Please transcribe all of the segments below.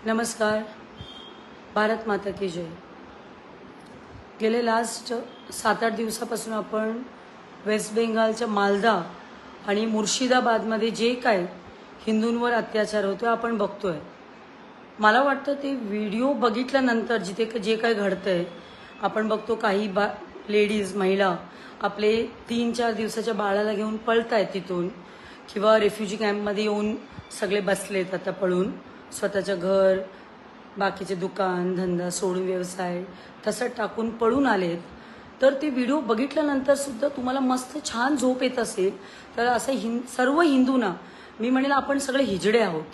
नमस्कार. भारत माता की जय. गेले लास्ट 7-8 दिवसापासून आपण वेस्ट बेंगालच्या मालदा आणि मुर्शिदाबादमध्ये जे काय हिंदूंवर अत्याचार होतो आपण बघतोय. मला वाटतं ते व्हिडिओ बघितल्यानंतर जिथे जे काय घडतंय आपण बघतो काही लेडीज महिला आपले 3-4 दिवसाच्या बाळाला घेऊन पळतायत तिथून किंवा रेफ्युजी कॅम्पमध्ये येऊन सगळे बसलेत आता पळून स्वतःचं घर बाकीचे दुकान धंदा सोडून व्यवसाय तसं टाकून पळून आलेत. तर ते व्हिडिओ बघितल्यानंतर सुद्धा तुम्हाला मस्त छान झोप येत असेल तर असं सर्व हिंदूंना मी म्हणेल आपण सगळे हिजडे आहोत.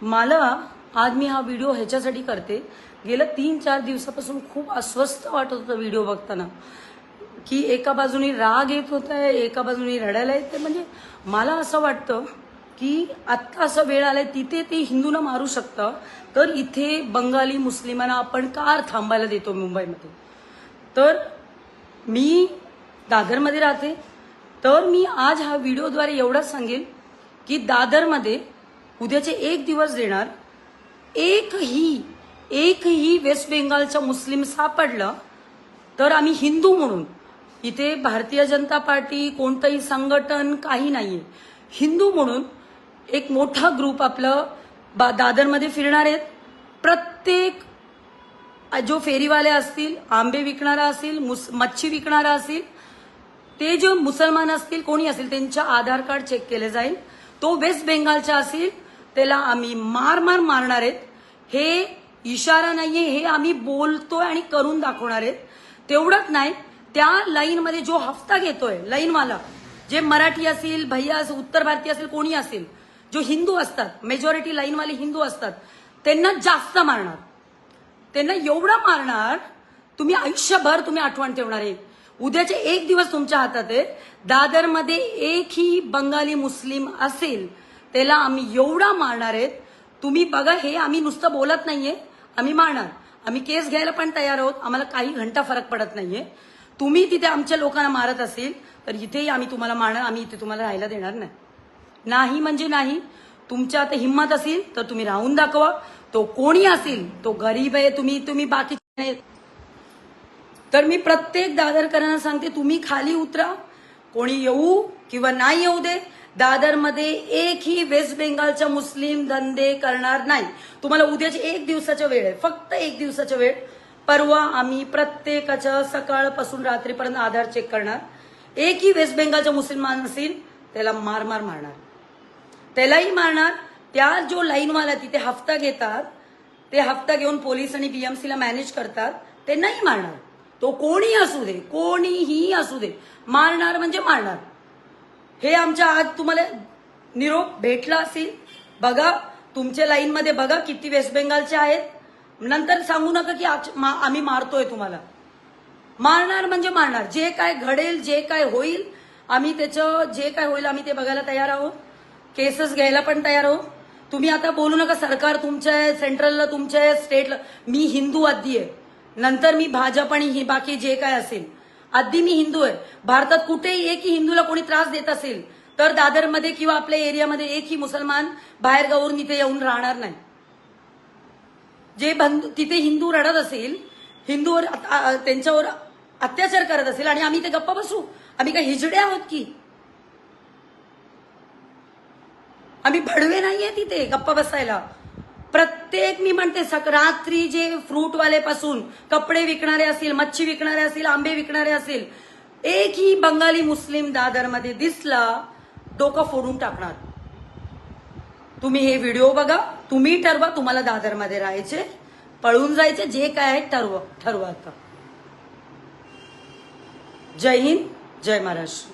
मला आज मी हा व्हिडिओ ह्याच्यासाठी करते, गेल्या 3-4 दिवसापासून खूप अस्वस्थ वाटत होतं व्हिडिओ बघताना की एका बाजूने राग येत होता एका बाजूने रडायला येते. म्हणजे मला असं वाटतं की आत्ता असं वेळ आलाय तिथे ते हिंदूंना मारू शकतं तर इथे बंगाली मुस्लिमांना आपण कार थांबायला देतो मुंबईमध्ये. तर मी दादरमध्ये राहते तर मी आज हा व्हिडिओद्वारे एवढंच सांगेन की दादरमध्ये उद्याचे 1 दिवस देणार एकही वेस्ट बेंगालचा मुस्लिम सापडला तर आम्ही हिंदू म्हणून इथे भारतीय जनता पार्टी कोणतंही संघटन काही नाहीये, हिंदू म्हणून एक मोठा ग्रुप आपलं दादरमध्ये फिरणार आहेत. प्रत्येक जो फेरीवाले असतील, आंबे विकणारा असेल, मच्छी विकणारा असेल, ते जो मुसलमान असतील कोणी असेल त्यांच्या आधार कार्ड चेक केले जाईल. तो वेस्ट बेंगालचा असेल त्याला आम्ही मारणार आहेत. हे इशारा नाहीये, हे आम्ही बोलतोय आणि करून दाखवणार आहेत. तेवढंच नाही, त्या लाईनमध्ये जो हफ्ता घेतोय लाईनवाला, जे मराठी असेल, भैया असेल, उत्तर भारतीय असेल, कोणी असेल, जो हिंदू असतात, मेजॉरिटी लाईनवाले हिंदू असतात, त्यांना जास्त मारणार. त्यांना एवढं मारणार तुम्ही आयुष्यभर तुम्ही आठवण ठेवणार आहे. उद्याचे 1 दिवस तुमच्या हातात आहे. दादरमध्ये एकही बंगाली मुस्लिम असेल त्याला आम्ही एवढा मारणार आहेत. तुम्ही बघा, हे आम्ही नुसतं बोलत नाहीये, आम्ही मारणार. आम्ही केस घ्यायला पण तयार आहोत, आम्हाला काही घंटा फरक पडत नाहीये. तुम्ही तिथे आमच्या लोकांना मारत असेल तर इथेही आम्ही तुम्हाला मारणार. आम्ही इथे तुम्हाला राहायला देणार नाही म्हणजे नाही. तुमच्या आता हिंमत असेल तर तुम्ही राहून दाखवा. तो कोणी असेल, तो गरीब आहे, तुम्ही बाकीचे. तर मी प्रत्येक दादरकरांना सांगते, तुम्ही खाली उतरा. कोणी येऊ किंवा नाही येऊ दे, दादरमध्ये एकही वेस्ट बेंगालचा मुस्लिम धंदे करणार नाही. तुम्हाला उद्याची 1 दिवसाचा वेळ आहे, फक्त 1 दिवसाचा वेळ. परवा आम्ही प्रत्येकाच्या सकाळपासून रात्रीपर्यंत आधार चेक करणार. एकही वेस्ट बेंगालचा मुसलमान असेल त्याला मारणार, त्यालाही मारणार. त्या जो लाईनवाला तिथे हफ्ता घेतात, ते हफ्ता घेऊन पोलीस आणि बीएमसीला मॅनेज करतात, त्यांनाही मारणार. तो कोणी असू दे, कोणीही असू दे, मारणार म्हणजे मारणार. हे आमच्या आज तुम्हाला निरोप भेटला असेल. बघा तुमच्या लाईनमध्ये बघा किती वेस्ट बेंगालचे आहेत. नंतर सांगू नका की आम्ही मारतोय तुम्हाला. मारणार म्हणजे मारणार. जे काय घडेल, जे काय होईल, आम्ही त्याचं जे काय होईल आम्ही ते बघायला तयार आहोत. केसेस घ्यायला पण तयार आहोत. तुम्ही आता बोलू नका सरकार तुमच्या आहे, सेंट्रलला तुमच्या आहे, स्टेटला. मी हिंदू आधी आहे, नंतर मी भाजप आणि बाकी जे काय असेल. आधी मी हिंदू आहे. भारतात कुठेही एकही हिंदूला कोणी त्रास देत असेल तर दादरमध्ये किंवा आपल्या एरियामध्ये एकही मुसलमान बाहेर गावरून इथे येऊन राहणार नाही. जे तिथे हिंदू रडत असेल, हिंदूवर त्यांच्यावर अत्याचार करत असेल आणि आम्ही ते गप्पा बसू? आम्ही काय हिजडे आहोत की? आम्ही भडवे नाहीये तिथे गप्पा बसायला. प्रत्येक मी म्हणते रात्री जे फ्रूटवाले पासून कपडे विकणारे असतील, मच्छी विकणारे असतील, आंबे विकणारे असतील, एकही बंगाली मुस्लिम दादरमध्ये दिसला डोकं फोडून टाकणार. तुम्ही हे व्हिडिओ बघा, तुम्ही ठरवा तुम्हाला दादरमध्ये राहायचे, पळून जायचे, जे काय आहे ठरवा आता. जय हिंद, जय महाराष्ट्र.